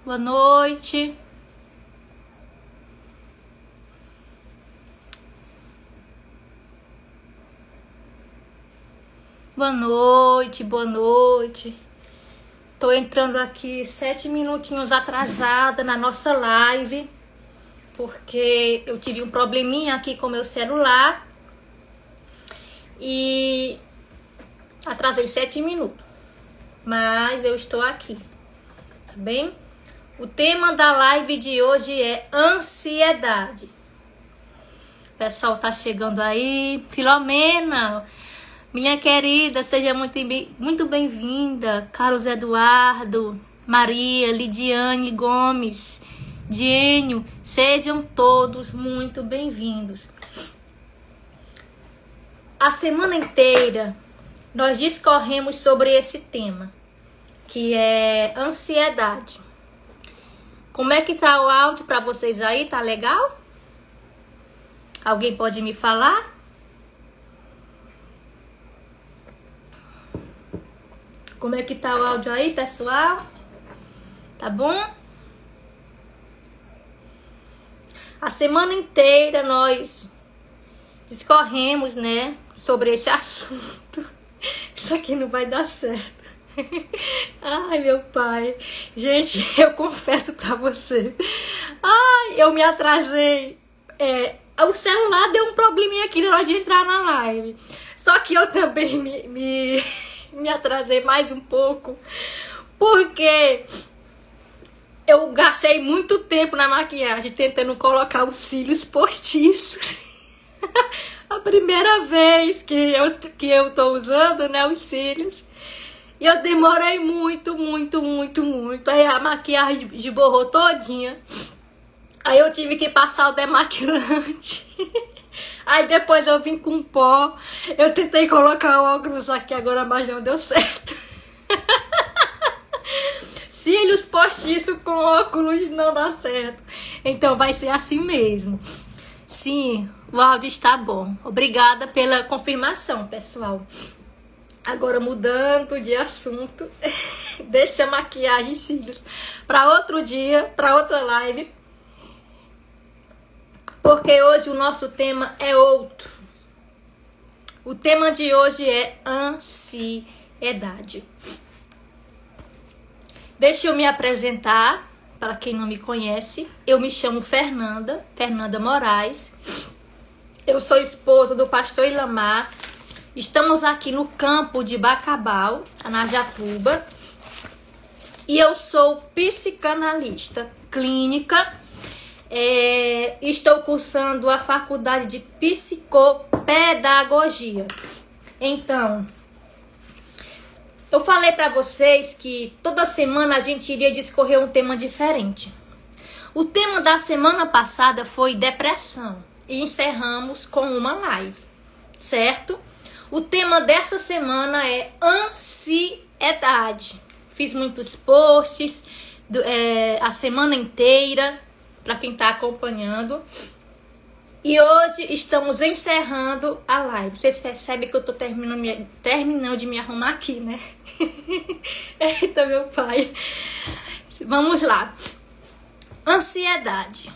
Boa noite. Boa noite, boa noite. Tô entrando aqui 7 minutinhos atrasada na nossa live, porque eu tive um probleminha aqui com meu celular e atrasei 7 minutos. Mas eu estou aqui, tá bem? O tema da live de hoje é ansiedade. O pessoal tá chegando aí. Filomena, minha querida, seja muito bem-vinda. Carlos Eduardo, Maria, Lidiane Gomes, Diênio, sejam todos muito bem-vindos. A semana inteira nós discorremos sobre esse tema, que é ansiedade. Como é que tá o áudio para vocês aí? Tá legal? Alguém pode me falar? Como é que tá o áudio aí, pessoal? Tá bom? A semana inteira nós discorremos, né, sobre esse assunto. Isso aqui não vai dar certo. Ai, meu pai. Gente, eu confesso pra você. Ai, eu me atrasei. O celular deu um probleminha aqui na hora de entrar na live. Só que eu também me atrasei mais um pouco, porque eu gastei muito tempo na maquiagem tentando colocar os cílios postiços. A primeira vez que eu tô usando, né, os cílios. E eu demorei muito. Aí a maquiagem esborrou todinha. Aí eu tive que passar o demaquilante. Aí depois eu vim com pó. Eu tentei colocar o óculos aqui agora, mas não deu certo. Cílios postiços com óculos não dá certo. Então vai ser assim mesmo. Sim, o áudio está bom. Obrigada pela confirmação, pessoal. Agora mudando de assunto. Deixa a maquiagem e cílios para outro dia, para outra live. Porque hoje o nosso tema é outro. O tema de hoje é ansiedade. Deixa eu me apresentar, para quem não me conhece. Eu me chamo Fernanda Moraes. Eu sou esposa do pastor Ilamar. Estamos aqui no campo de Bacabal, Anajatuba. E eu sou psicanalista clínica. Estou cursando a faculdade de psicopedagogia. Então, eu falei para vocês que toda semana a gente iria discorrer um tema diferente. O tema da semana passada foi depressão e encerramos com uma live, certo? O tema dessa semana é ansiedade. Fiz muitos posts a semana inteira, para quem está acompanhando. E hoje estamos encerrando a live. Vocês percebem que eu estou terminando de me arrumar aqui, né? Eita, meu pai. Vamos lá. Ansiedade.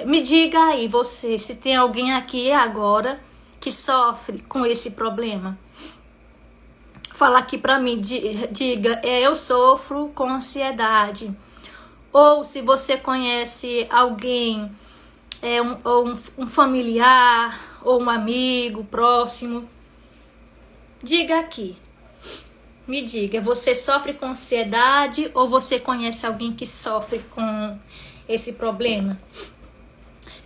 Me diga aí, você, se tem alguém aqui agora que sofre com esse problema. Fala aqui pra mim, diga, eu sofro com ansiedade. Ou se você conhece alguém, um familiar, ou um amigo próximo. Diga aqui. Me diga, você sofre com ansiedade ou você conhece alguém que sofre com esse problema?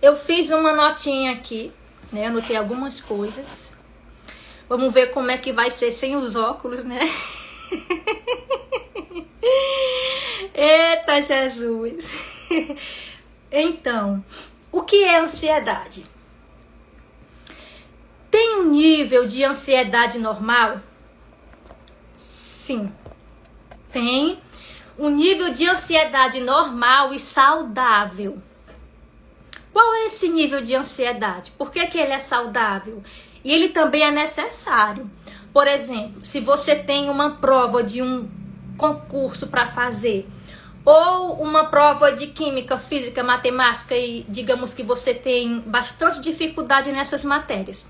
Eu fiz uma notinha aqui, né? Anotei algumas coisas. Vamos ver como é que vai ser sem os óculos, né? Eita, Jesus! Então, o que é ansiedade? Tem um nível de ansiedade normal? Sim, tem um nível de ansiedade normal e saudável. Qual é esse nível de ansiedade? Por que ele é saudável? E ele também é necessário. Por exemplo, se você tem uma prova de um concurso para fazer, ou uma prova de química, física, matemática e digamos que você tem bastante dificuldade nessas matérias,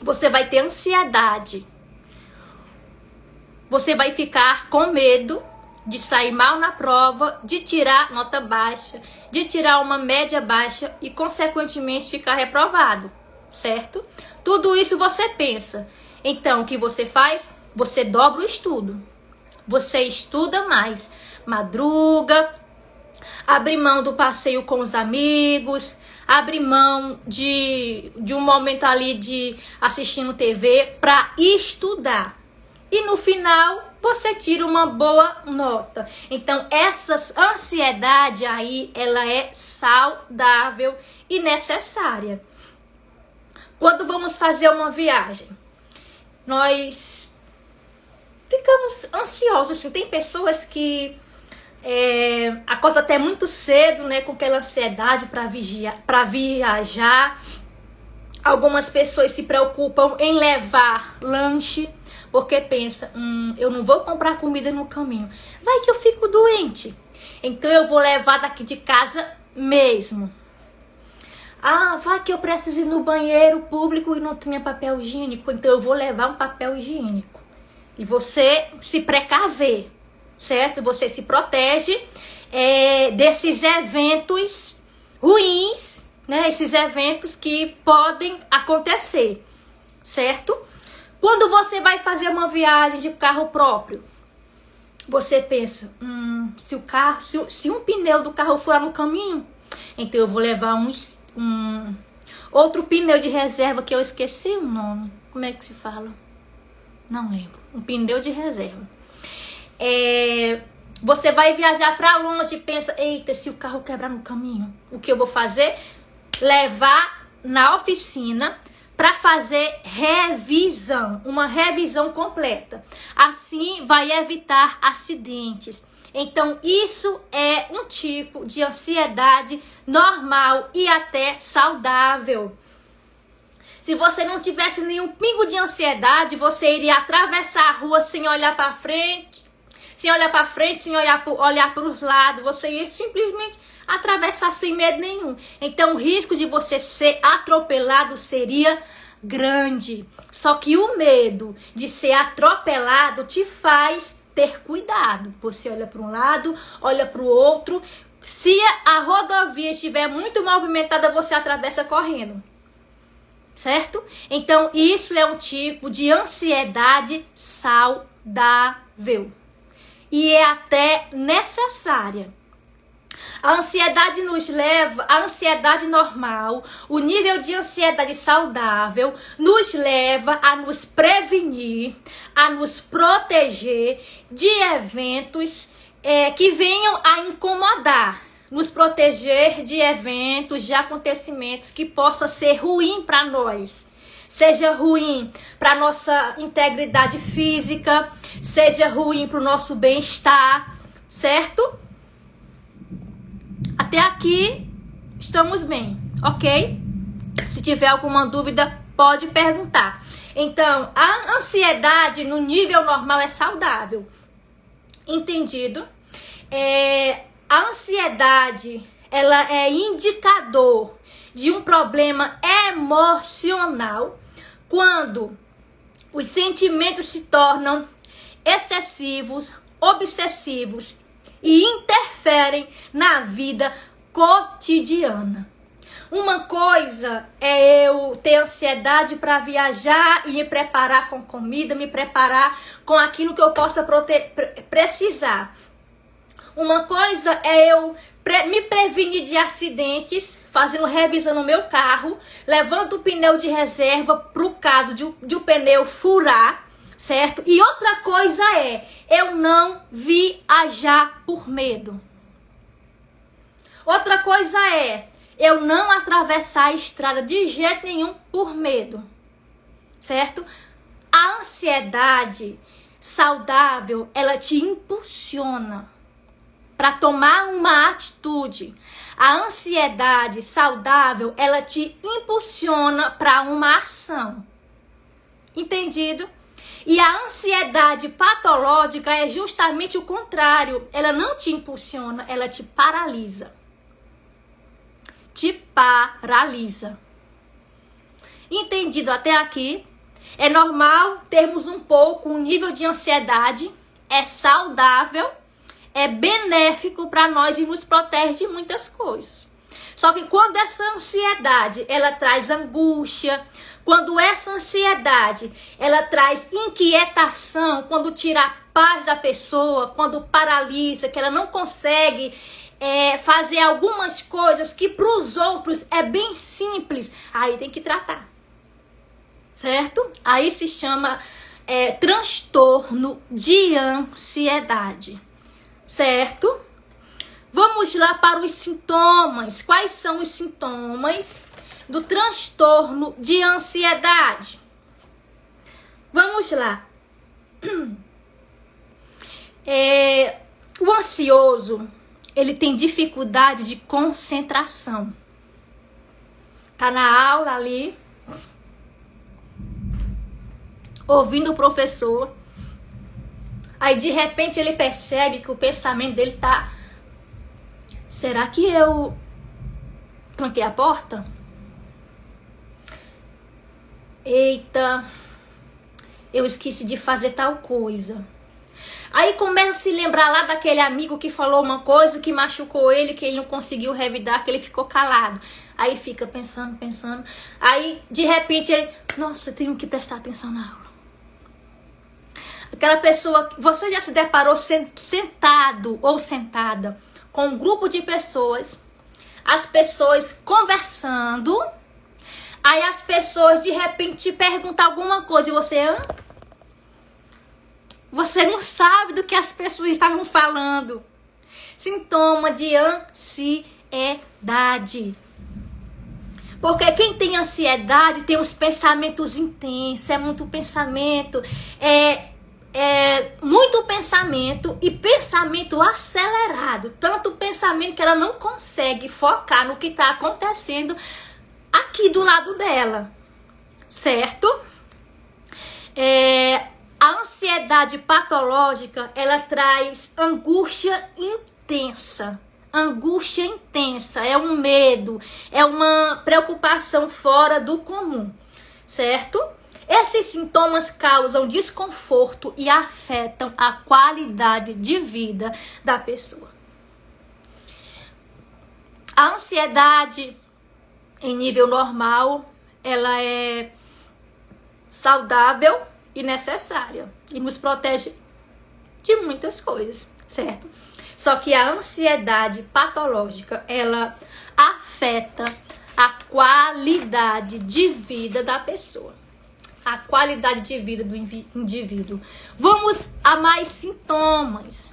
você vai ter ansiedade, você vai ficar com medo de sair mal na prova, de tirar nota baixa, de tirar uma média baixa e consequentemente ficar reprovado, certo? Tudo isso você pensa. Então o que você faz? Você dobra o estudo, você estuda mais, madruga, abre mão do passeio com os amigos, abre mão de um momento ali de assistindo TV para estudar. E no final você tira uma boa nota. Então essa ansiedade aí, ela é saudável e necessária. Quando vamos fazer uma viagem, nós ficamos ansiosos, assim. Tem pessoas que acordam até muito cedo, né, com aquela ansiedade para viajar. Algumas pessoas se preocupam em levar lanche, porque pensa, eu não vou comprar comida no caminho, vai que eu fico doente, então eu vou levar daqui de casa mesmo. Ah, vai que eu preciso ir no banheiro público e não tinha papel higiênico, então eu vou levar um papel higiênico. E você se precaver, certo? Você se protege desses eventos ruins, né? Esses eventos que podem acontecer, certo? Quando você vai fazer uma viagem de carro próprio, você pensa, se um pneu do carro furar no caminho, então eu vou levar outro pneu de reserva que eu esqueci o nome. Como é que se fala? Não lembro. Um pneu de reserva. Você vai viajar para longe e pensa, eita, se o carro quebrar no caminho, o que eu vou fazer? Levar na oficina para fazer revisão, uma revisão completa. Assim vai evitar acidentes. Então isso é um tipo de ansiedade normal e até saudável. Se você não tivesse nenhum pingo de ansiedade, você iria atravessar a rua sem olhar para frente, sem olhar para os lados. Você ia simplesmente atravessar sem medo nenhum. Então o risco de você ser atropelado seria grande. Só que o medo de ser atropelado te faz ter cuidado. Você olha para um lado, olha para o outro. Se a rodovia estiver muito movimentada, você atravessa correndo. Certo? Então isso é um tipo de ansiedade saudável. E é até necessária. A ansiedade nos leva, a ansiedade normal, o nível de ansiedade saudável nos leva a nos prevenir, a nos proteger de eventos que venham a incomodar, nos proteger de eventos, de acontecimentos que possa ser ruim para nós. Seja ruim para nossa integridade física, seja ruim para o nosso bem-estar, certo? Até aqui estamos bem, ok? Se tiver alguma dúvida, pode perguntar. Então, a ansiedade no nível normal é saudável. Entendido? A ansiedade, ela é indicador de um problema emocional quando os sentimentos se tornam excessivos, obsessivos e interferem na vida cotidiana. Uma coisa é eu ter ansiedade para viajar e me preparar com comida, me preparar com aquilo que eu possa precisar. Uma coisa é eu me prevenir de acidentes, fazendo revisão no meu carro, levando o pneu de reserva para o caso de o pneu furar, certo? E outra coisa é eu não viajar por medo. Outra coisa é eu não atravessar a estrada de jeito nenhum por medo, certo? A ansiedade saudável, ela te impulsiona para tomar uma atitude. A ansiedade saudável, ela te impulsiona para uma ação. Entendido? E a ansiedade patológica é justamente o contrário. Ela não te impulsiona, ela te paralisa. Te paralisa. Entendido até aqui? É normal termos um nível de ansiedade. É saudável, é benéfico para nós e nos protege de muitas coisas. Só que quando essa ansiedade, ela traz angústia, quando essa ansiedade, ela traz inquietação, quando tira a paz da pessoa, quando paralisa, que ela não consegue fazer algumas coisas que para os outros é bem simples, aí tem que tratar, certo? Aí se chama transtorno de ansiedade, certo? Vamos lá para os sintomas. Quais são os sintomas do transtorno de ansiedade? Vamos lá. O ansioso, ele tem dificuldade de concentração. Tá na aula ali, ouvindo o professor. Aí de repente ele percebe que o pensamento dele tá: será que eu tranquei a porta? Eita, eu esqueci de fazer tal coisa. Aí começa a se lembrar lá daquele amigo que falou uma coisa que machucou ele, que ele não conseguiu revidar, que ele ficou calado. Aí fica pensando. Aí de repente ele: nossa, eu tenho que prestar atenção na aula. Aquela pessoa, você já se deparou sentado ou sentada com um grupo de pessoas, as pessoas conversando, aí as pessoas de repente te perguntam alguma coisa e você não sabe do que as pessoas estavam falando. Sintoma de ansiedade. Porque quem tem ansiedade tem os pensamentos intensos, é muito pensamento, muito pensamento e pensamento acelerado. Tanto pensamento que ela não consegue focar no que está acontecendo aqui do lado dela, certo? A ansiedade patológica, ela traz angústia intensa. Angústia intensa, é um medo, é uma preocupação fora do comum, certo? Esses sintomas causam desconforto e afetam a qualidade de vida da pessoa. A ansiedade, em nível normal, ela é saudável e necessária e nos protege de muitas coisas, certo? Só que a ansiedade patológica, ela afeta a qualidade de vida da pessoa. A qualidade de vida do indivíduo. Vamos a mais sintomas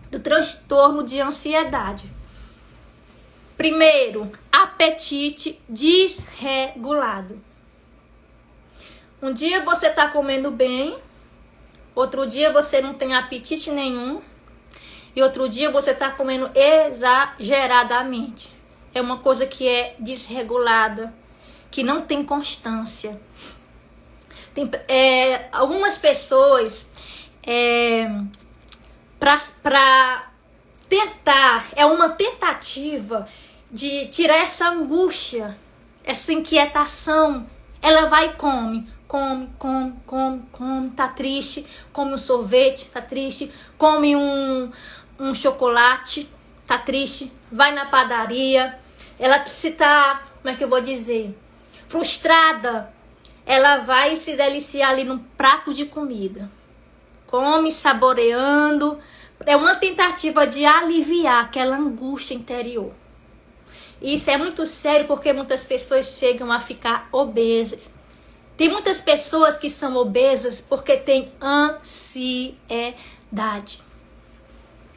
do transtorno de ansiedade. Primeiro, apetite desregulado. Um dia você está comendo bem, outro dia você não tem apetite nenhum, e outro dia você está comendo exageradamente. É uma coisa que é desregulada, que não tem constância. Algumas pessoas, para tentar, é uma tentativa de tirar essa angústia, essa inquietação, ela vai e come, tá triste, come um sorvete, tá triste, come um chocolate, tá triste, vai na padaria, ela se tá, como é que eu vou dizer, frustrada, ela vai se deliciar ali num prato de comida, come saboreando, é uma tentativa de aliviar aquela angústia interior. Isso é muito sério porque muitas pessoas chegam a ficar obesas. Tem muitas pessoas que são obesas porque têm ansiedade.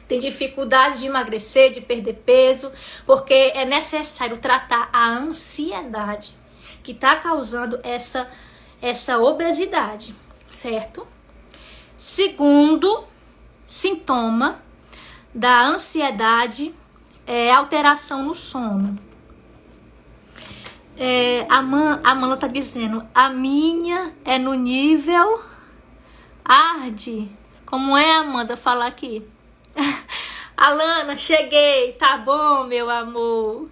Tem dificuldade de emagrecer, de perder peso, porque é necessário tratar a ansiedade que está causando essa obesidade, certo? Segundo sintoma da ansiedade é alteração no sono. Amanda tá dizendo, a minha é no nível arde. Como é, Amanda? Falar aqui. Alana, cheguei. Tá bom, meu amor.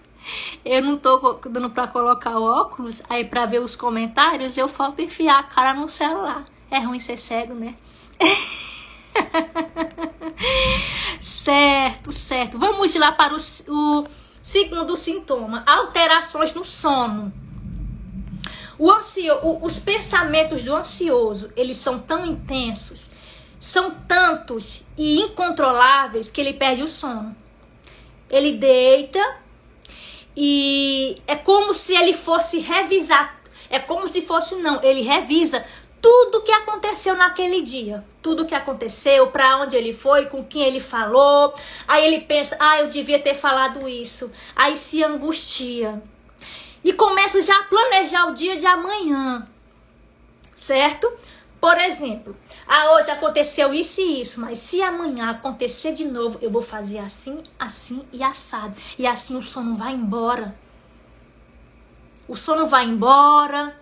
Eu não tô dando pra colocar óculos, aí pra ver os comentários, eu falto enfiar a cara no celular. É ruim ser cego, né? Certo, certo. Vamos lá para o segundo sintoma. Alterações no sono. Os pensamentos do ansioso, eles são tão intensos, são tantos e incontroláveis que ele perde o sono. Ele deita e é como se ele fosse revisar. É como se fosse, não, ele revisa tudo que aconteceu naquele dia. Tudo que aconteceu, para onde ele foi, com quem ele falou. Aí ele pensa, eu devia ter falado isso. Aí se angustia. E começa já a planejar o dia de amanhã. Certo? Por exemplo, hoje aconteceu isso e isso, mas se amanhã acontecer de novo, eu vou fazer assim, assim e assado. E assim o sono vai embora. O sono vai embora.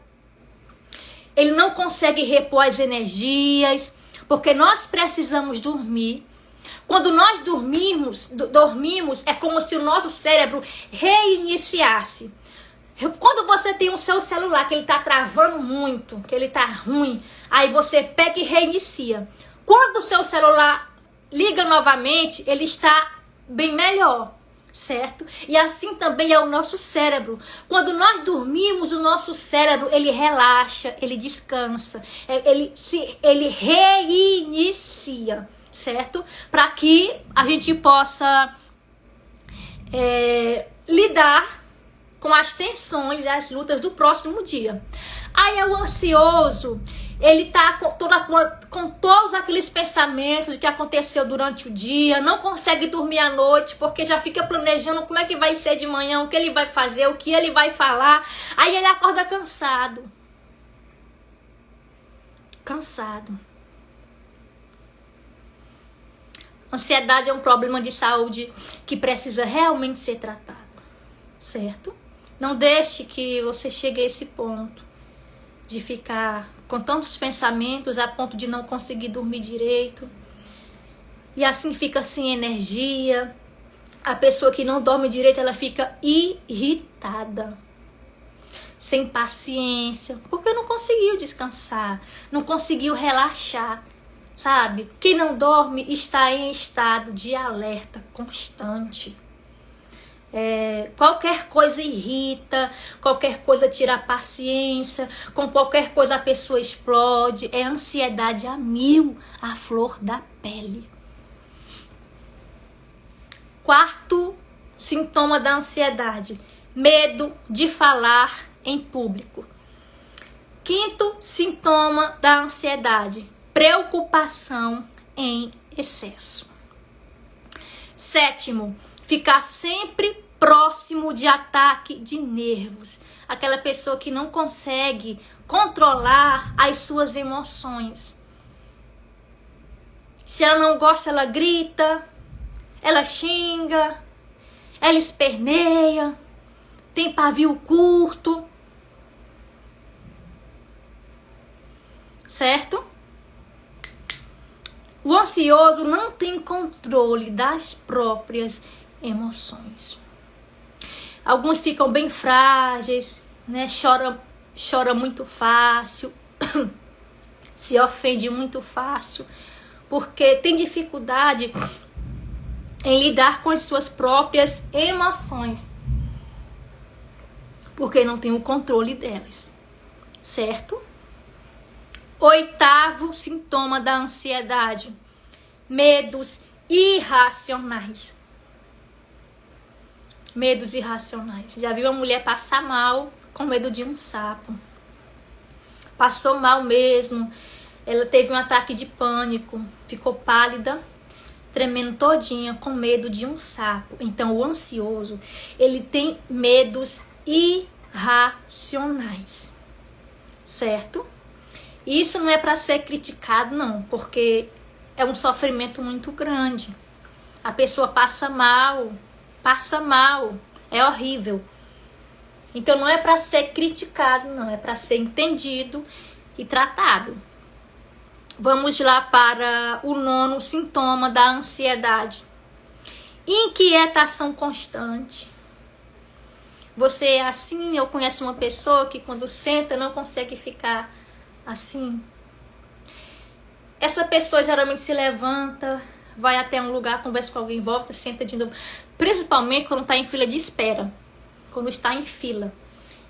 Ele não consegue repor as energias, porque nós precisamos dormir. Quando nós dormimos, é como se o nosso cérebro reiniciasse. Quando você tem o seu celular, que ele tá travando muito, que ele tá ruim, aí você pega e reinicia. Quando o seu celular liga novamente, ele está bem melhor, certo? E assim também é o nosso cérebro. Quando nós dormimos, o nosso cérebro, ele relaxa, ele descansa, ele reinicia, certo? Para que a gente possa lidar com as tensões e as lutas do próximo dia. Aí é o ansioso, ele tá com todos aqueles pensamentos de que aconteceu durante o dia, não consegue dormir à noite, porque já fica planejando como é que vai ser de manhã, o que ele vai fazer, o que ele vai falar. Aí ele acorda cansado. Cansado. Ansiedade é um problema de saúde que precisa realmente ser tratado, certo? Não deixe que você chegue a esse ponto de ficar com tantos pensamentos a ponto de não conseguir dormir direito. E assim fica sem energia. A pessoa que não dorme direito, ela fica irritada, sem paciência, porque não conseguiu descansar, não conseguiu relaxar, sabe? Quem não dorme está em estado de alerta constante. Qualquer coisa irrita, qualquer coisa tira a paciência, com qualquer coisa a pessoa explode. É ansiedade a mil, a flor da pele. Quarto sintoma da ansiedade: medo de falar em público. Quinto sintoma da ansiedade: preocupação em excesso. Sétimo, ficar sempre próximo de ataque de nervos. Aquela pessoa que não consegue controlar as suas emoções. Se ela não gosta, ela grita, ela xinga, ela esperneia, tem pavio curto. Certo? O ansioso não tem controle das próprias emoções. Alguns ficam bem frágeis, né? Chora muito fácil, se ofende muito fácil, porque tem dificuldade em lidar com as suas próprias emoções, porque não tem o controle delas, certo? Oitavo sintoma da ansiedade: medos irracionais. Medos irracionais. Já viu a mulher passar mal com medo de um sapo? Passou mal mesmo. Ela teve um ataque de pânico, ficou pálida, tremendo todinha com medo de um sapo. Então o ansioso, ele tem medos irracionais, certo? Isso não é para ser criticado, não, porque é um sofrimento muito grande. A pessoa passa mal, é horrível. Então não é para ser criticado, não, é para ser entendido e tratado. Vamos lá para o 9º sintoma da ansiedade. Inquietação constante. Você é assim? Eu conheço uma pessoa que quando senta não consegue ficar assim. Essa pessoa geralmente se levanta, vai até um lugar, conversa com alguém, volta, senta de novo. Principalmente quando está em fila de espera. Quando está em fila.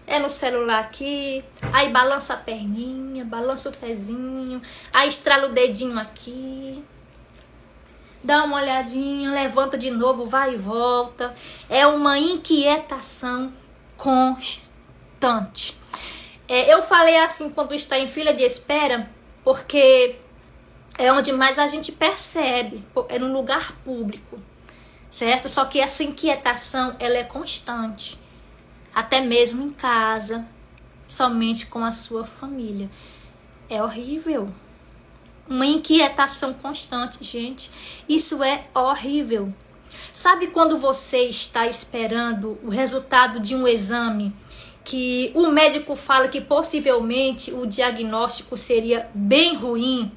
É no celular aqui, aí balança a perninha, balança o pezinho, aí estrala o dedinho aqui. Dá uma olhadinha, levanta de novo, vai e volta. É uma inquietação constante. Eu falei assim quando está em fila de espera, porque é onde mais a gente percebe, é num lugar público, certo? Só que essa inquietação, ela é constante, até mesmo em casa, somente com a sua família. É horrível. Uma inquietação constante, gente. Isso é horrível. Sabe quando você está esperando o resultado de um exame que o médico fala que possivelmente o diagnóstico seria bem ruim?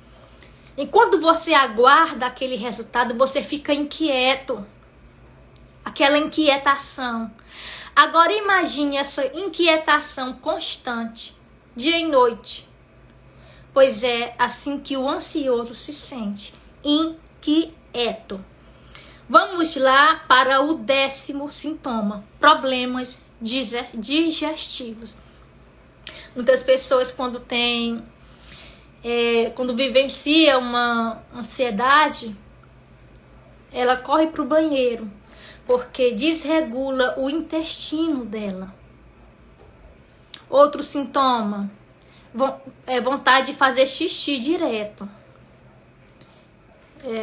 E quando você aguarda aquele resultado, você fica inquieto. Aquela inquietação. Agora imagine essa inquietação constante, dia e noite. Pois é assim que o ansioso se sente, inquieto. Vamos lá para o 10º sintoma, problemas digestivos. Muitas pessoas quando vivencia uma ansiedade, ela corre para o banheiro, porque desregula o intestino dela. Outro sintoma, vontade de fazer xixi direto.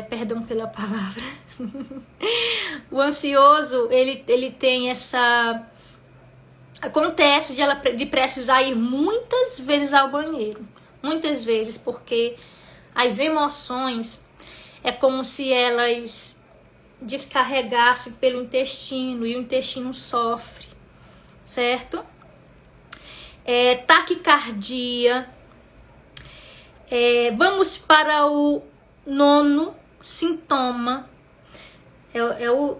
Perdão pela palavra. O ansioso, ele tem essa... Acontece de precisar ir muitas vezes ao banheiro. Muitas vezes, porque as emoções é como se elas descarregassem pelo intestino e o intestino sofre, certo? Taquicardia. Vamos para o 9º sintoma. É o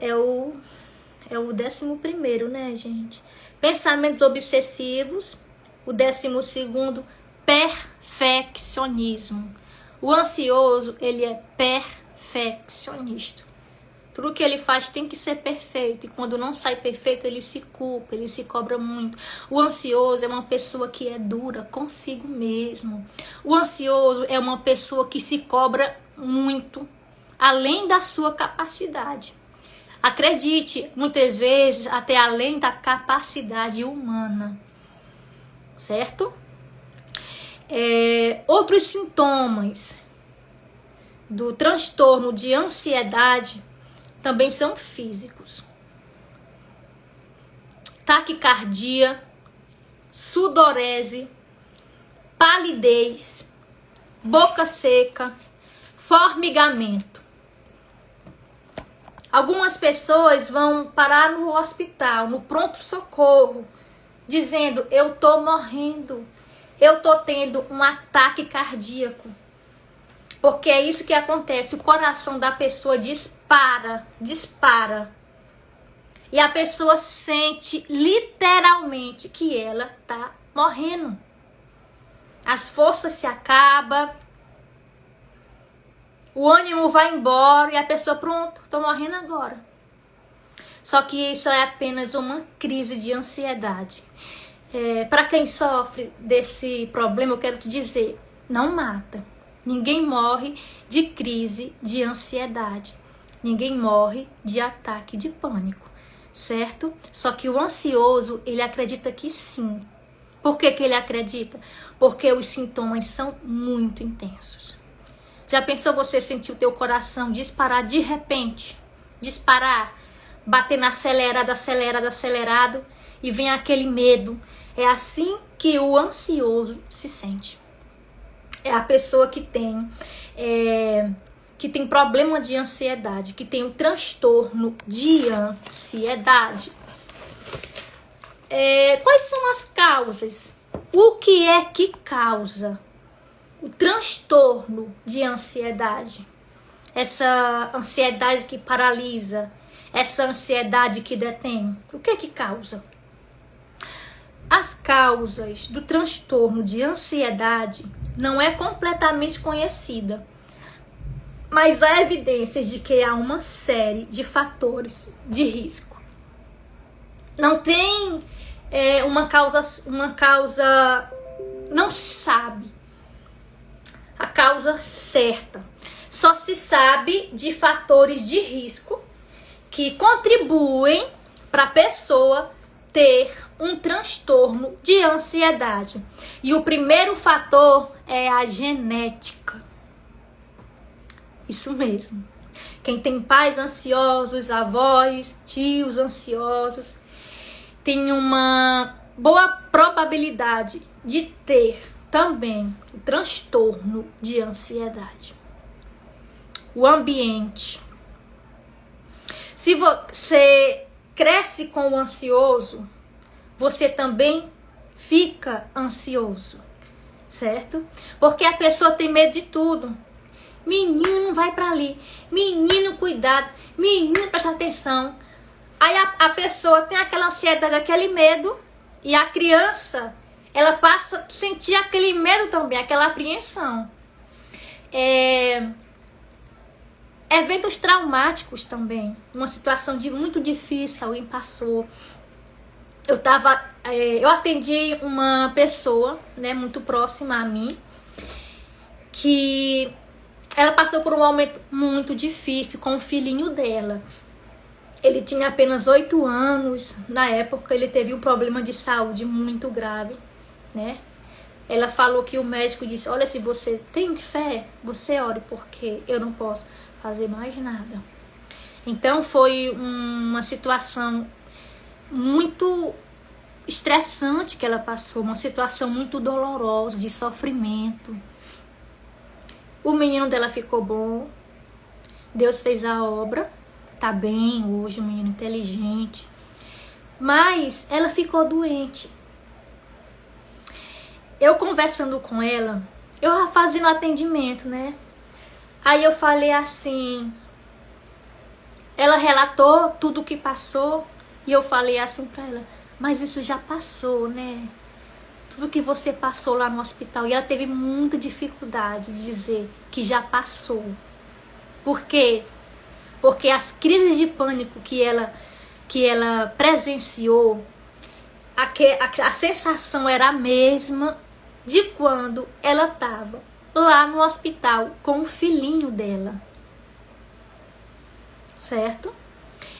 11º, né, gente? Pensamentos obsessivos. O 12º, perfeccionismo. O ansioso, ele é perfeccionista. Tudo que ele faz tem que ser perfeito. E quando não sai perfeito, ele se culpa, ele se cobra muito. O ansioso é uma pessoa que é dura consigo mesmo. O ansioso é uma pessoa que se cobra muito, além da sua capacidade. Acredite, muitas vezes até além da capacidade humana. Certo? Outros sintomas do transtorno de ansiedade também são físicos. Taquicardia, sudorese, palidez, boca seca, formigamento. Algumas pessoas vão parar no hospital, no pronto-socorro, dizendo: eu tô morrendo, eu tô tendo um ataque cardíaco. Porque é isso que acontece, o coração da pessoa dispara. E a pessoa sente literalmente que ela tá morrendo. As forças se acabam, o ânimo vai embora e a pessoa, pronto, tô morrendo agora. Só que isso é apenas uma crise de ansiedade. Para quem sofre desse problema, eu quero te dizer, não mata. Ninguém morre de crise de ansiedade. Ninguém morre de ataque de pânico, certo? Só que o ansioso, ele acredita que sim. Por que ele acredita? Porque os sintomas são muito intensos. Já pensou você sentir o teu coração disparar de repente? Disparar, bater na acelerado, e vem aquele medo. É assim que o ansioso se sente. É a pessoa que tem problema de ansiedade, que tem o transtorno de ansiedade. Quais são as causas? O que é que causa o transtorno de ansiedade? Essa ansiedade que paralisa, essa ansiedade que detém. O que é que causa? As causas do transtorno de ansiedade não é completamente conhecida, mas há evidências de que há uma série de fatores de risco. Não tem uma causa, não se sabe a causa certa. Só se sabe de fatores de risco que contribuem para a pessoa ter um transtorno de ansiedade. E o primeiro fator é a genética. Isso mesmo. Quem tem pais ansiosos, avós, tios ansiosos, tem uma boa probabilidade de ter também o transtorno de ansiedade. O ambiente. Se você cresce com o ansioso, você também fica ansioso, certo? Porque a pessoa tem medo de tudo. Menino, vai pra ali. Menino, cuidado. Menino, presta atenção. Aí a pessoa tem aquela ansiedade, aquele medo, e a criança, ela passa a sentir aquele medo também, aquela apreensão. Eventos traumáticos também. Uma situação muito difícil que alguém passou. Eu atendi uma pessoa, né, muito próxima a mim, que ela passou por um momento muito difícil com o filhinho dela. Ele tinha apenas 8 anos. Na época, ele teve um problema de saúde muito grave, né? Ela falou que o médico disse: olha, se você tem fé, você ore, porque eu não posso fazer mais nada. Então, foi uma situação muito estressante que ela passou, uma situação muito dolorosa, de sofrimento. O menino dela ficou bom, Deus fez a obra, tá bem hoje, um menino inteligente, mas ela ficou doente. Eu conversando com ela, eu fazendo atendimento, né? Aí eu falei assim, ela relatou tudo o que passou, e eu falei assim pra ela: mas isso já passou, né? Tudo que você passou lá no hospital. E ela teve muita dificuldade de dizer que já passou. Por quê? Porque as crises de pânico que ela presenciou, a sensação era a mesma de quando ela estava lá no hospital com o filhinho dela. Certo?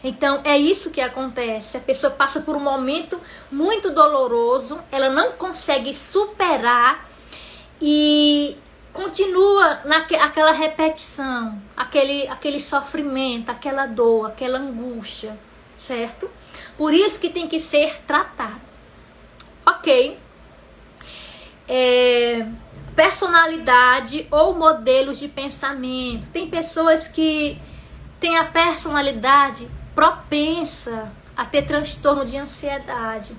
Então, é isso que acontece. A pessoa passa por um momento muito doloroso, ela não consegue superar e continua naquela repetição, aquele sofrimento, aquela dor, aquela angústia, certo? Por isso que tem que ser tratado. Ok. Personalidade ou modelos de pensamento. Tem pessoas que têm a personalidade propensa a ter transtorno de ansiedade.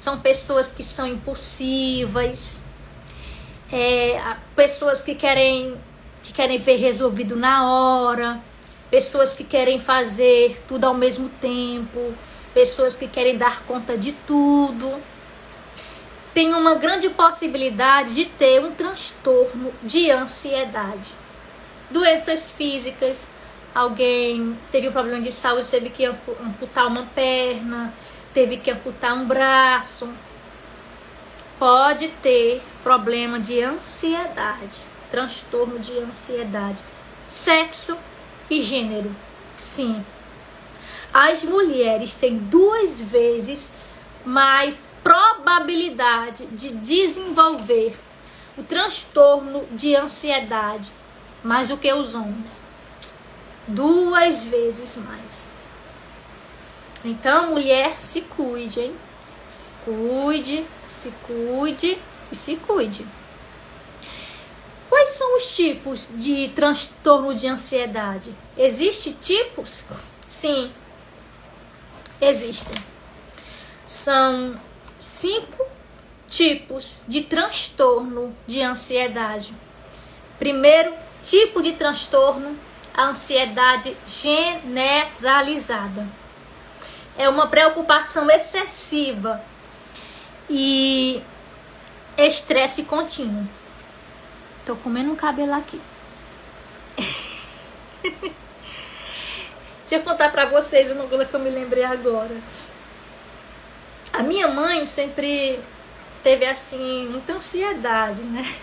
São pessoas que são impulsivas, pessoas que querem ver resolvido na hora, pessoas que querem fazer tudo ao mesmo tempo, pessoas que querem dar conta de tudo. Tem uma grande possibilidade de ter um transtorno de ansiedade. Doenças físicas. Alguém teve um problema de saúde, teve que amputar uma perna, teve que amputar um braço. Pode ter problema de ansiedade, transtorno de ansiedade. Sexo e gênero, sim. As mulheres têm 2 vezes mais probabilidade de desenvolver o transtorno de ansiedade mais do que os homens. 2 vezes mais. Então, mulher, se cuide, hein? Se cuide, se cuide e se cuide. Quais são os tipos de transtorno de ansiedade? Existem tipos? Sim, existem. São 5 tipos de transtorno de ansiedade. Primeiro tipo de transtorno, a ansiedade generalizada. É uma preocupação excessiva e estresse contínuo. Tô comendo um cabelo aqui. Deixa eu contar pra vocês uma coisa que eu me lembrei agora. A minha mãe sempre teve, assim, muita ansiedade, né?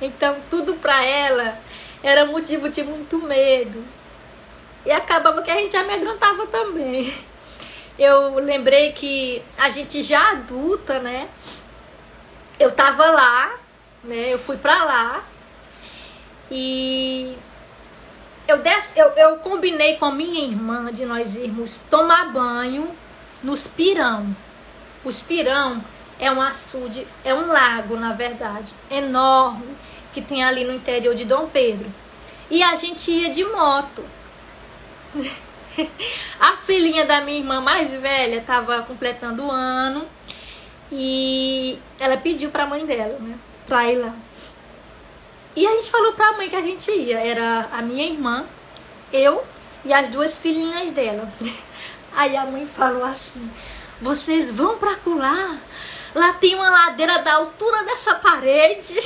Então, tudo pra ela era motivo de muito medo. E acabava que a gente amedrontava também. Eu lembrei que a gente já adulta, né? Eu tava lá, né? Eu fui pra lá. E eu combinei com a minha irmã de nós irmos tomar banho nos Pirão. Os Pirão é um açude, é um lago, na verdade, enorme, que tem ali no interior de Dom Pedro. E a gente ia de moto. A filhinha da minha irmã mais velha estava completando o ano e ela pediu para a mãe dela, né, pra ir lá. E a gente falou pra mãe que a gente ia. Era a minha irmã, eu e as 2 filhinhas dela. Aí a mãe falou assim: vocês vão pra colar? Lá tem uma ladeira da altura dessa parede.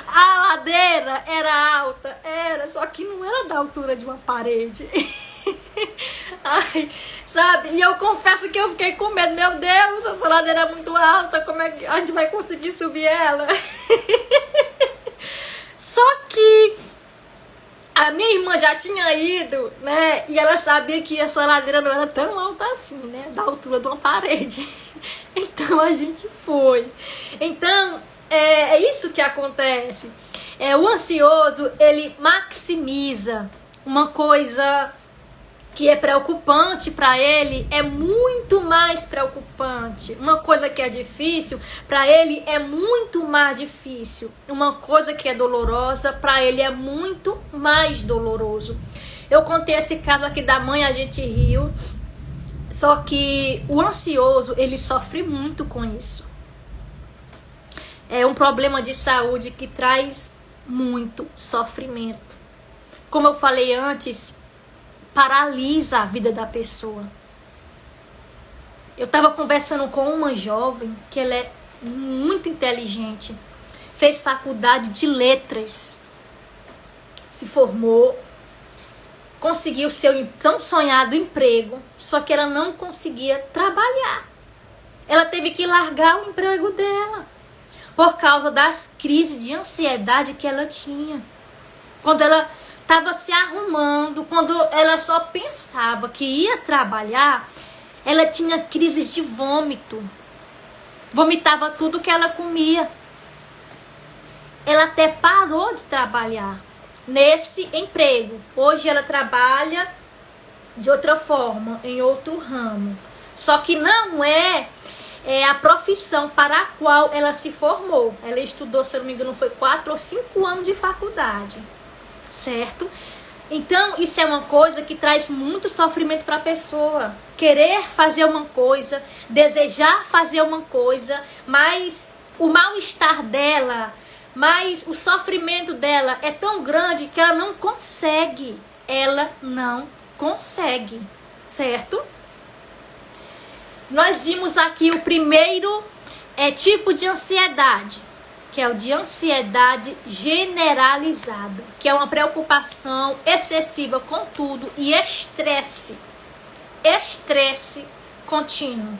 A ladeira era alta, só que não era da altura de uma parede. Ai, sabe? E eu confesso que eu fiquei com medo. Meu Deus, essa ladeira é muito alta, como é que a gente vai conseguir subir ela? Só que a minha irmã já tinha ido, né? E ela sabia que essa ladeira não era tão alta assim, né? Da altura de uma parede. Então a gente foi. Então, é isso que acontece. O ansioso, ele maximiza uma coisa que é preocupante para ele, é muito mais preocupante. Uma coisa que é difícil, para ele é muito mais difícil. Uma coisa que é dolorosa, para ele é muito mais doloroso. Eu contei esse caso aqui da mãe, a gente riu. Só que o ansioso, ele sofre muito com isso. É um problema de saúde que traz muito sofrimento. Como eu falei antes, paralisa a vida da pessoa. Eu estava conversando com uma jovem que ela é muito inteligente, fez faculdade de letras, se formou, conseguiu seu tão sonhado emprego, só que ela não conseguia trabalhar. Ela teve que largar o emprego dela por causa das crises de ansiedade que ela tinha. Quando ela estava se arrumando, quando ela só pensava que ia trabalhar, ela tinha crises de vômito. Vomitava tudo que ela comia. Ela até parou de trabalhar nesse emprego. Hoje ela trabalha de outra forma, em outro ramo. Só que não é a profissão para a qual ela se formou. Ela estudou, se eu não me engano, foi 4 ou 5 anos de faculdade. Certo? Então, isso é uma coisa que traz muito sofrimento para a pessoa. Querer fazer uma coisa, desejar fazer uma coisa, mas o mal-estar dela, mas o sofrimento dela é tão grande que ela não consegue. Ela não consegue, certo? Nós vimos aqui o primeiro tipo de ansiedade, que é o de ansiedade generalizada, que é uma preocupação excessiva com tudo e estresse contínuo.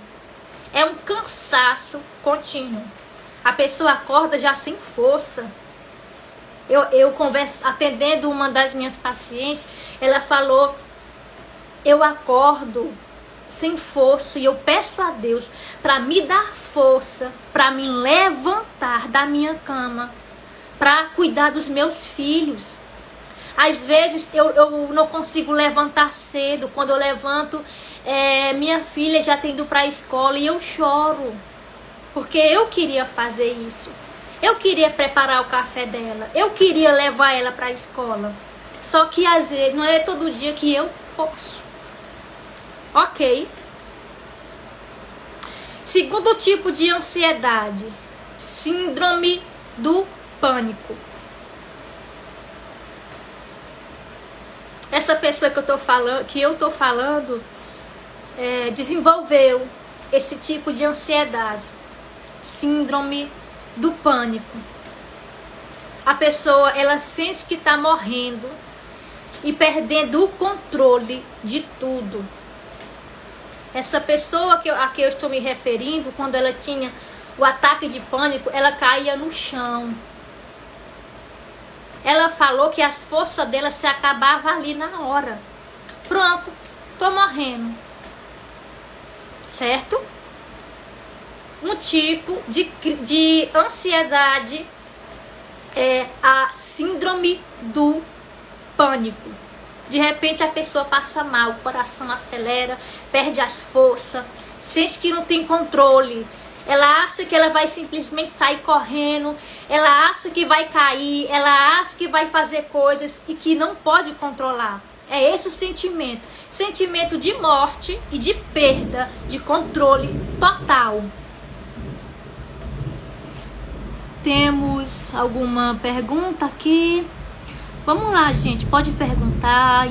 É um cansaço contínuo. A pessoa acorda já sem força. Eu converso, atendendo uma das minhas pacientes, ela falou: eu acordo sem força e eu peço a Deus para me dar força, para me levantar da minha cama, para cuidar dos meus filhos. Às vezes eu não consigo levantar cedo. Quando eu levanto, minha filha já tem ido para a escola e eu choro, porque eu queria fazer isso. Eu queria preparar o café dela, eu queria levar ela para a escola. Só que às vezes não é todo dia que eu posso. Ok. Segundo tipo de ansiedade, síndrome do pânico. Essa pessoa que eu tô falando, desenvolveu esse tipo de ansiedade, síndrome do pânico. A pessoa, ela sente que tá morrendo e perdendo o controle de tudo. Essa pessoa a que eu estou me referindo, quando ela tinha o ataque de pânico, ela caía no chão. Ela falou que as forças dela se acabavam ali na hora. Pronto, tô morrendo. Certo? Um tipo de ansiedade é a síndrome do pânico. De repente a pessoa passa mal, o coração acelera, perde as forças, sente que não tem controle. Ela acha que ela vai simplesmente sair correndo, ela acha que vai cair, ela acha que vai fazer coisas e que não pode controlar. É esse o sentimento. Sentimento de morte e de perda de controle total. Temos alguma pergunta aqui? Vamos lá, gente. Pode perguntar,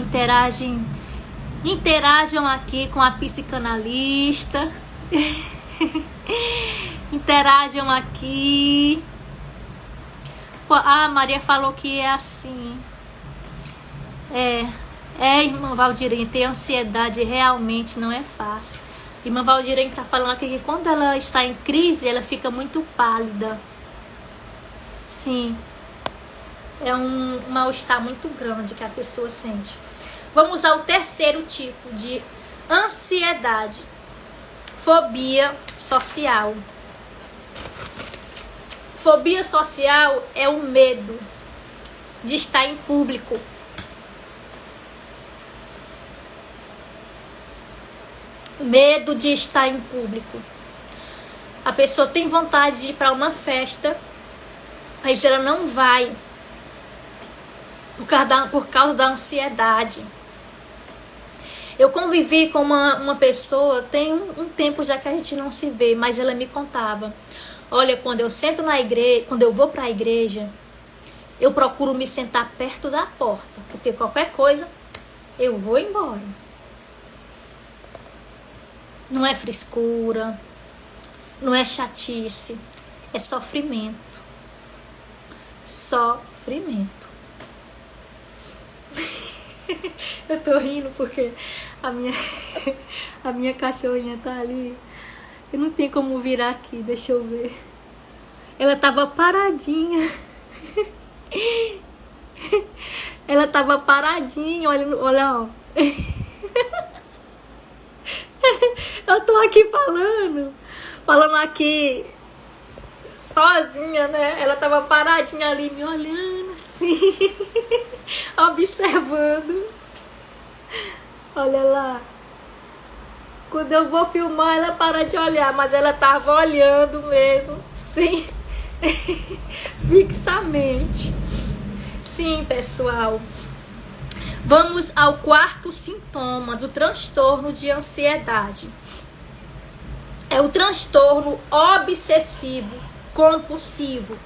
interajam aqui com a psicanalista. Interajam aqui. A Maria falou que é assim. Irmã Valdirene, ter ansiedade realmente não é fácil. Irmã Valdirene está falando aqui que quando ela está em crise, ela fica muito pálida. Sim. É um mal-estar muito grande que a pessoa sente. Vamos ao terceiro tipo de ansiedade. Fobia social. Fobia social é o medo de estar em público. Medo de estar em público. A pessoa tem vontade de ir para uma festa, mas ela não vai por causa da ansiedade. Eu convivi com uma pessoa, tem um tempo já que a gente não se vê, mas ela me contava: olha, quando eu sento na igreja, quando eu vou para a igreja, eu procuro me sentar perto da porta, porque qualquer coisa eu vou embora. Não é frescura, não é chatice, é sofrimento. Sofrimento. Eu tô rindo porque a minha cachorrinha tá ali. Eu não tenho como virar aqui, deixa eu ver. Ela tava paradinha. Ela tava paradinha, olha, ó. Eu tô aqui falando aqui sozinha, né? Ela tava paradinha ali me olhando assim, observando. Olha lá. Quando eu vou filmar, ela para de olhar, mas ela tava olhando mesmo, sim, fixamente. Sim, pessoal. Vamos ao quarto sintoma do transtorno de ansiedade. É o transtorno obsessivo compulsivo.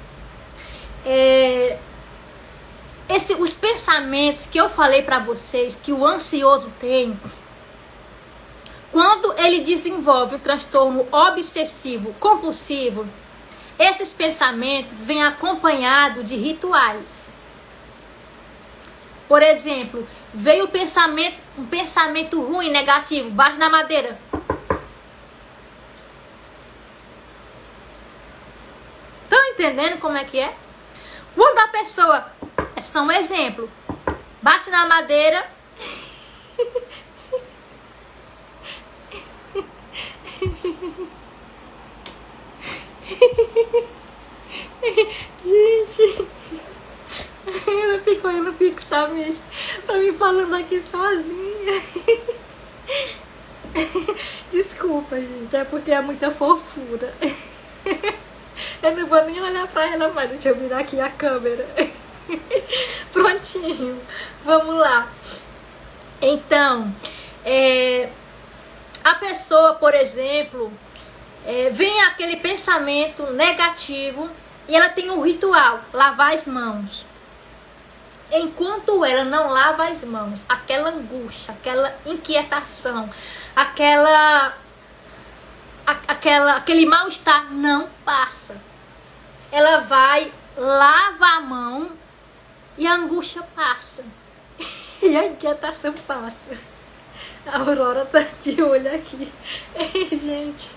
Os pensamentos que eu falei para vocês que o ansioso tem, quando ele desenvolve o transtorno obsessivo compulsivo, esses pensamentos vêm acompanhados de rituais. Por exemplo, veio um pensamento ruim, negativo, bate na madeira. Estão entendendo como é que é? Quando a pessoa, é só um exemplo, bate na madeira, gente, ela ficou indo fixamente pra mim falando aqui sozinha. Desculpa, gente, é porque é muita fofura. Eu não vou nem olhar pra ela mais, deixa eu virar aqui a câmera. Prontinho, vamos lá. Então, A pessoa, por exemplo, vem aquele pensamento negativo e ela tem um ritual, lavar as mãos. Enquanto ela não lava as mãos, aquela angústia, aquela inquietação, aquele mal-estar não passa. Ela vai, lava a mão e a angústia passa. E a inquietação passa. A Aurora tá de olho aqui. Gente.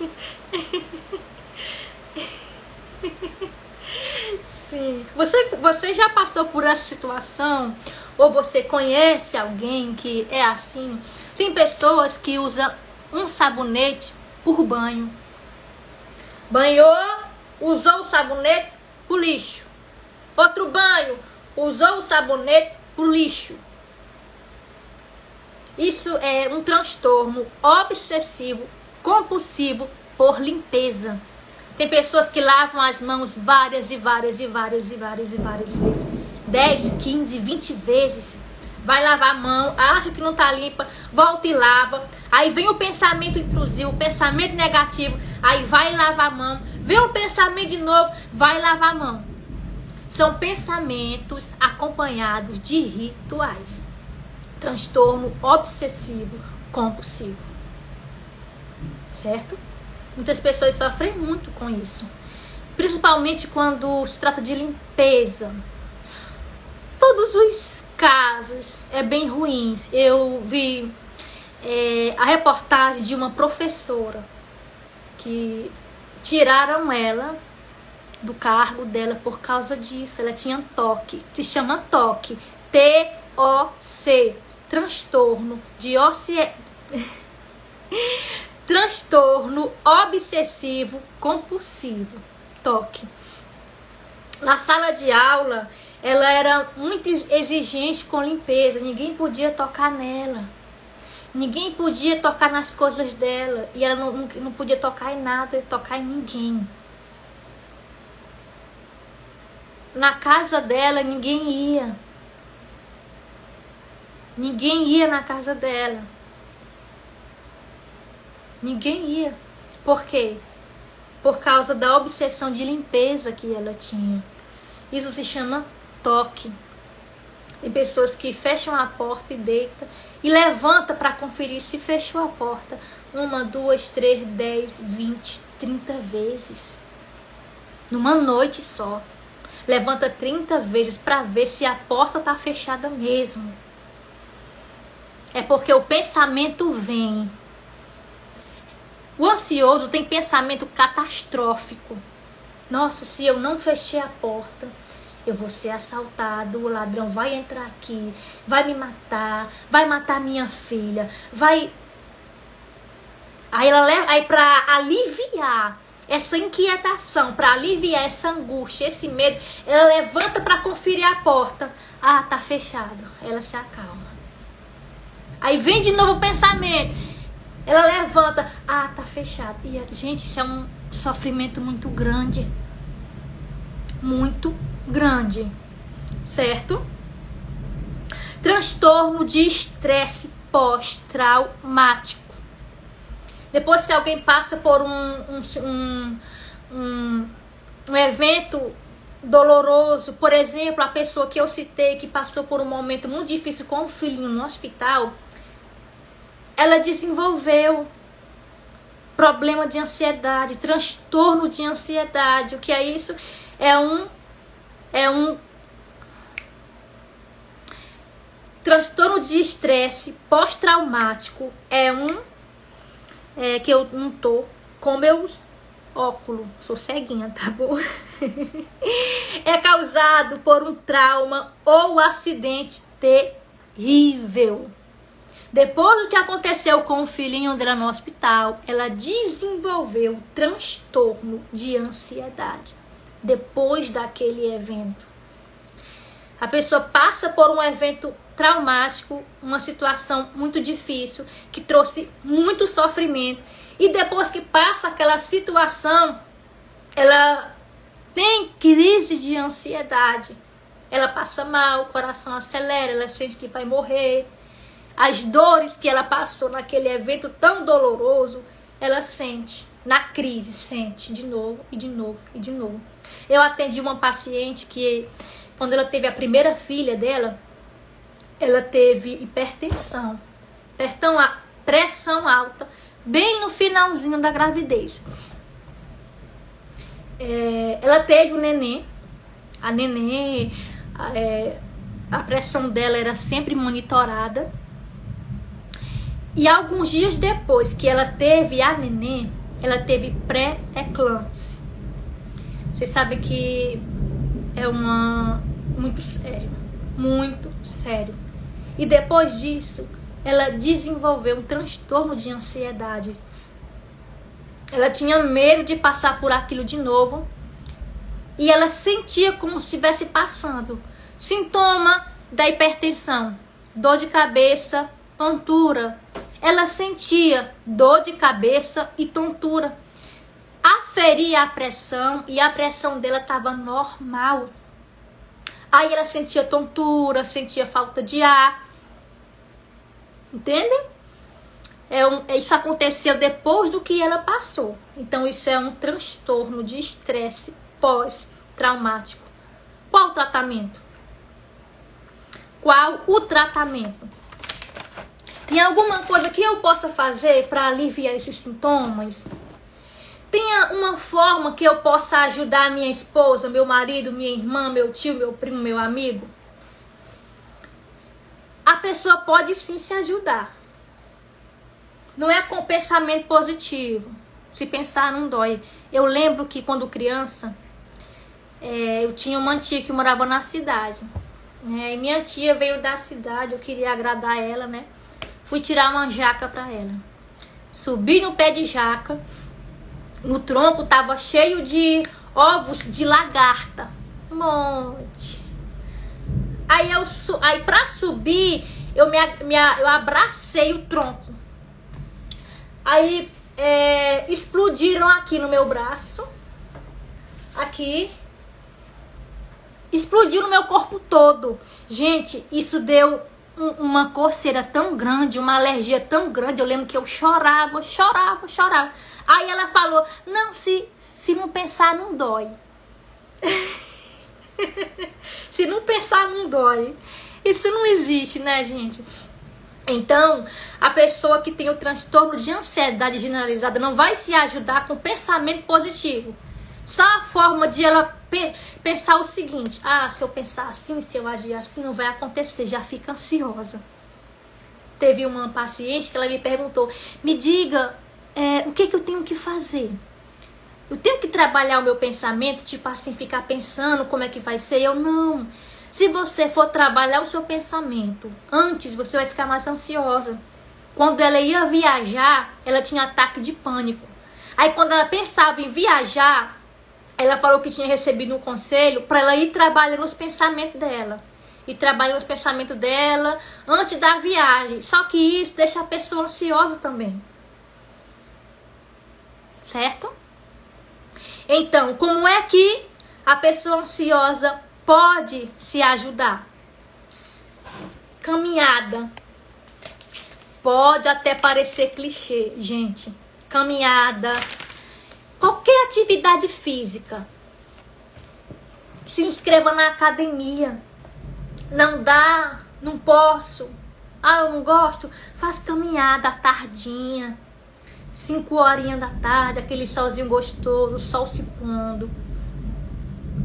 Sim. Você já passou por essa situação? Ou você conhece alguém que é assim? Tem pessoas que usam um sabonete por banho. Banhou, usou o sabonete pro lixo. Outro banho, usou o sabonete pro lixo. Isso é um transtorno obsessivo, compulsivo por limpeza. Tem pessoas que lavam as mãos várias vezes. 10, 15, 20 vezes. Vai lavar a mão, acha que não tá limpa, volta e lava. Aí vem o pensamento intrusivo, o pensamento negativo. Aí vai lavar a mão. Vem o pensamento de novo, vai lavar a mão. São pensamentos acompanhados de rituais. Transtorno obsessivo compulsivo. Certo? Muitas pessoas sofrem muito com isso. Principalmente quando se trata de limpeza. Todos os casos bem ruins. Eu vi a reportagem de uma professora que tiraram ela do cargo dela por causa disso. Ela tinha TOC. Se chama TOC. T-O-C. Transtorno de transtorno obsessivo compulsivo, TOC. Na sala de aula, ela era muito exigente com limpeza. Ninguém podia tocar nela. Ninguém podia tocar nas coisas dela. E ela não podia tocar em nada, tocar em ninguém. Na casa dela, ninguém ia. Ninguém ia na casa dela. Ninguém ia. Por quê? Por causa da obsessão de limpeza que ela tinha. Isso se chama TOC. Tem pessoas que fecham a porta e deitam e levanta para conferir se fechou a porta 1, 2, 3, 10, 20, 30 vezes. Numa noite só. Levanta 30 vezes para ver se a porta tá fechada mesmo. É porque o pensamento vem. O ansioso tem pensamento catastrófico. Nossa, se eu não fechei a porta, eu vou ser assaltado, o ladrão vai entrar aqui, vai me matar, vai matar minha filha, vai... Aí para aliviar essa inquietação, para aliviar essa angústia, esse medo, ela levanta para conferir a porta. Ah, tá fechado. Ela se acalma. Aí vem de novo o pensamento. Ela levanta. Ah, tá fechado. E, gente, isso é um sofrimento muito grande. Muito grande. Certo? Transtorno de estresse pós-traumático. Depois que alguém passa por um evento doloroso, por exemplo, a pessoa que eu citei que passou por um momento muito difícil com o filhinho no hospital, ela desenvolveu problema de ansiedade, transtorno de ansiedade. O que é isso? É um transtorno de estresse pós-traumático. Que eu não tô com meus óculos, sou ceguinha, tá bom? É causado por um trauma ou acidente terrível. Depois do que aconteceu com o filhinho dela no hospital, ela desenvolveu transtorno de ansiedade. Depois daquele evento. A pessoa passa por um evento traumático, uma situação muito difícil, que trouxe muito sofrimento. E depois que passa aquela situação, ela tem crise de ansiedade. Ela passa mal, o coração acelera, ela sente que vai morrer. as dores que ela passou naquele evento tão doloroso, ela sente, na crise, sente de novo e de novo e de novo. Eu atendi uma paciente que, quando ela teve a primeira filha dela, ela teve hipertensão, pressão alta, bem no finalzinho da gravidez. Ela teve o neném, a neném, a pressão dela era sempre monitorada. E alguns dias depois que ela teve a neném, ela teve pré-eclâmpsia. Vocês sabem que é muito sério, muito sério. E depois disso, ela desenvolveu um transtorno de ansiedade. Ela tinha medo de passar por aquilo de novo. E ela sentia como se estivesse passando. Sintoma da hipertensão, dor de cabeça, tontura. Ela sentia dor de cabeça e tontura. Aferia a pressão e a pressão dela estava normal. Aí ela sentia tontura, sentia falta de ar. Entendem? Isso aconteceu depois do que ela passou. Então isso é um transtorno de estresse pós-traumático. Qual o tratamento? Qual o tratamento? Tem alguma coisa que eu possa fazer para aliviar esses sintomas? Tem uma forma que eu possa ajudar minha esposa, meu marido, minha irmã, meu tio, meu primo, meu amigo? A pessoa pode sim se ajudar. Não é com pensamento positivo. Se pensar não dói. Eu lembro que quando criança, eu tinha uma tia que morava na cidade. E minha tia veio da cidade, eu queria agradar ela, né? Fui tirar uma jaca pra ela. Subi no pé de jaca. No tronco tava cheio de ovos de lagarta. Um monte. Aí pra subir, eu abracei o tronco. Aí explodiram aqui no meu braço. Aqui. Explodiu no meu corpo todo. Gente, isso deu uma coceira tão grande, uma alergia tão grande. Eu lembro que eu chorava. Aí ela falou, não, se não pensar não dói. Se não pensar não dói. Isso não existe, né, gente? Então, a pessoa que tem o transtorno de ansiedade generalizada não vai se ajudar com pensamento positivo. Só a forma de ela pensar o seguinte, se eu pensar assim, se eu agir assim, não vai acontecer, já fica ansiosa. Teve uma paciente que ela me perguntou, me diga, o que eu tenho que fazer? Eu tenho que trabalhar o meu pensamento, tipo assim, ficar pensando como é que vai ser? Eu não. Se você for trabalhar o seu pensamento, antes você vai ficar mais ansiosa. Quando ela ia viajar, ela tinha ataque de pânico. Aí quando ela pensava em viajar, ela falou que tinha recebido um conselho para ela ir trabalhando os pensamentos dela. E trabalhando os pensamentos dela antes da viagem. Só que isso deixa a pessoa ansiosa também. Certo? Então, como é que a pessoa ansiosa pode se ajudar? Caminhada. Pode até parecer clichê, gente. Caminhada. Qualquer atividade física. Se inscreva na academia. Não dá, não posso. Eu não gosto. Faz caminhada à tardinha. 5 horinhas da tarde, aquele solzinho gostoso, o sol se pondo.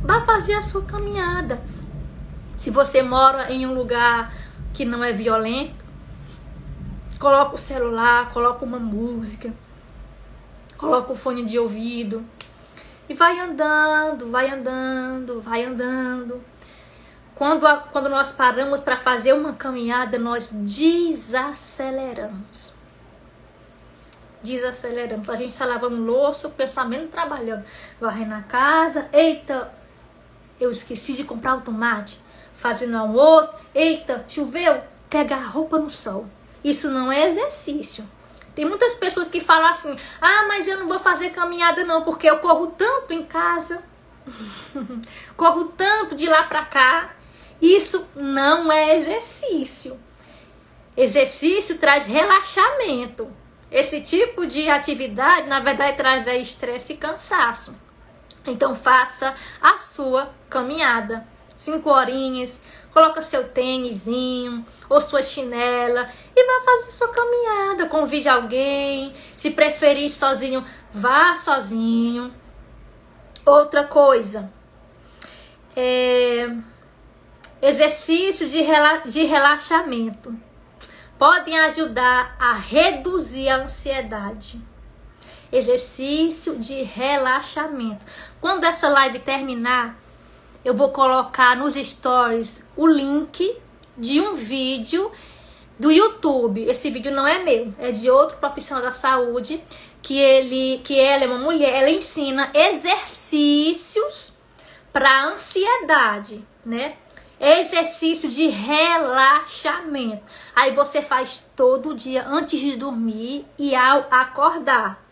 Vá fazer a sua caminhada. Se você mora em um lugar que não é violento, coloca o celular, coloca uma música, coloca o fone de ouvido e vai andando, vai andando, vai andando. Quando nós paramos para fazer uma caminhada, nós desaceleramos. Desacelerando. A gente está lavando louça, o pensamento trabalhando. Varrendo a casa. Eita, eu esqueci de comprar o tomate. Fazendo almoço. Eita, choveu. Pega a roupa no sol. Isso não é exercício. Tem muitas pessoas que falam assim, mas eu não vou fazer caminhada não, porque eu corro tanto em casa. Corro tanto de lá pra cá. Isso não é exercício. Exercício traz relaxamento. Esse tipo de atividade, na verdade, traz estresse e cansaço. Então, faça a sua caminhada. 5 horinhas, coloca seu tênisinho ou sua chinela e vai fazer sua caminhada. Convide alguém. Se preferir sozinho, vá sozinho. Outra coisa, exercício de relaxamento. Podem ajudar a reduzir a ansiedade. Exercício de relaxamento. Quando essa live terminar, eu vou colocar nos stories o link de um vídeo do YouTube. Esse vídeo não é meu, é de outro profissional da saúde, que ela é uma mulher, ela ensina exercícios para ansiedade, né? Exercício de relaxamento. Aí você faz todo dia antes de dormir e ao acordar.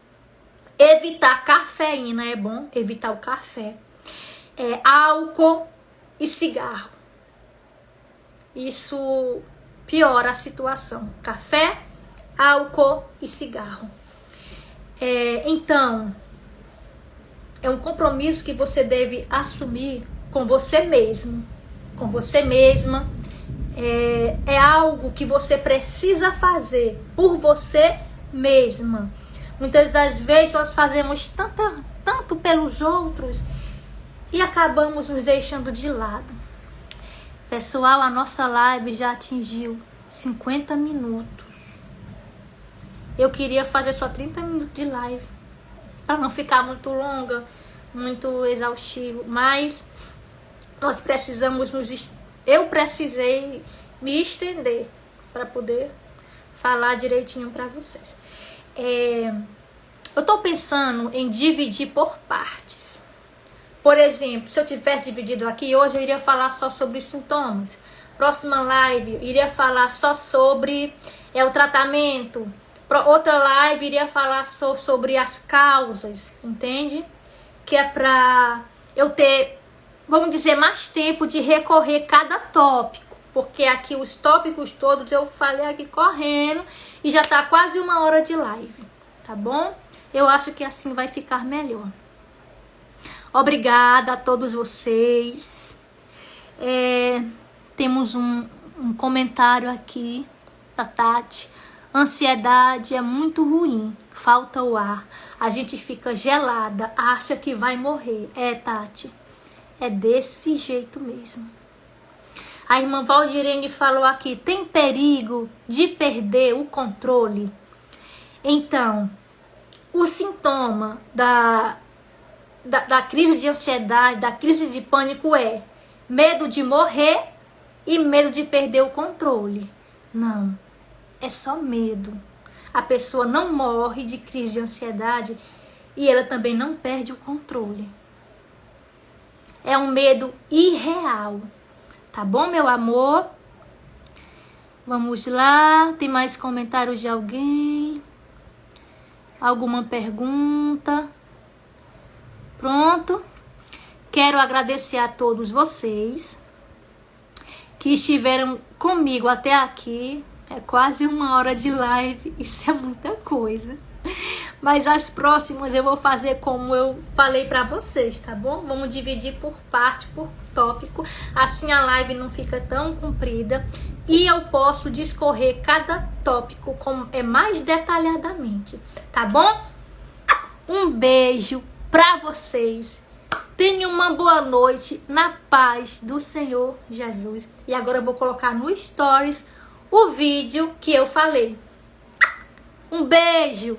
Evitar cafeína é bom, evitar o café. Álcool e cigarro. Isso piora a situação. Café, álcool e cigarro. Então, é um compromisso que você deve assumir com você mesmo. Com você mesma. É algo que você precisa fazer por você mesma. Muitas das vezes nós fazemos tanto pelos outros e acabamos nos deixando de lado. Pessoal, a nossa live já atingiu 50 minutos. Eu queria fazer só 30 minutos de live, para não ficar muito longa, muito exaustivo, mas nós precisamos eu precisei me estender para poder falar direitinho para vocês. Eu tô pensando em dividir por partes. Por exemplo, se eu tivesse dividido aqui, hoje eu iria falar só sobre sintomas. Próxima live, eu iria falar só sobre o tratamento. Outra live, iria falar só sobre as causas, entende? Que é pra eu ter, vamos dizer, mais tempo de recorrer cada tópico. Porque aqui os tópicos todos eu falei aqui correndo e já tá quase 1 hora de live, tá bom? Eu acho que assim vai ficar melhor. Obrigada a todos vocês. Temos um comentário aqui da Tati. Ansiedade é muito ruim. Falta o ar. A gente fica gelada. Acha que vai morrer. Tati. É desse jeito mesmo. A irmã Valdirene falou aqui. Tem perigo de perder o controle? Então, o sintoma da crise de ansiedade, da crise de pânico é medo de morrer e medo de perder o controle. Não, é só medo. A pessoa não morre de crise de ansiedade e ela também não perde o controle. É um medo irreal. Tá bom, meu amor? Vamos lá, tem mais comentários de alguém? Alguma pergunta? Pronto. Quero agradecer a todos vocês que estiveram comigo até aqui. É quase 1 hora de live. Isso é muita coisa. Mas as próximas eu vou fazer como eu falei pra vocês, tá bom? Vamos dividir por parte, por tópico. Assim a live não fica tão comprida. E eu posso discorrer cada tópico mais detalhadamente. Tá bom? Um beijo pra vocês. Tenham uma boa noite na paz do Senhor Jesus. E agora eu vou colocar no Stories o vídeo que eu falei. Um beijo!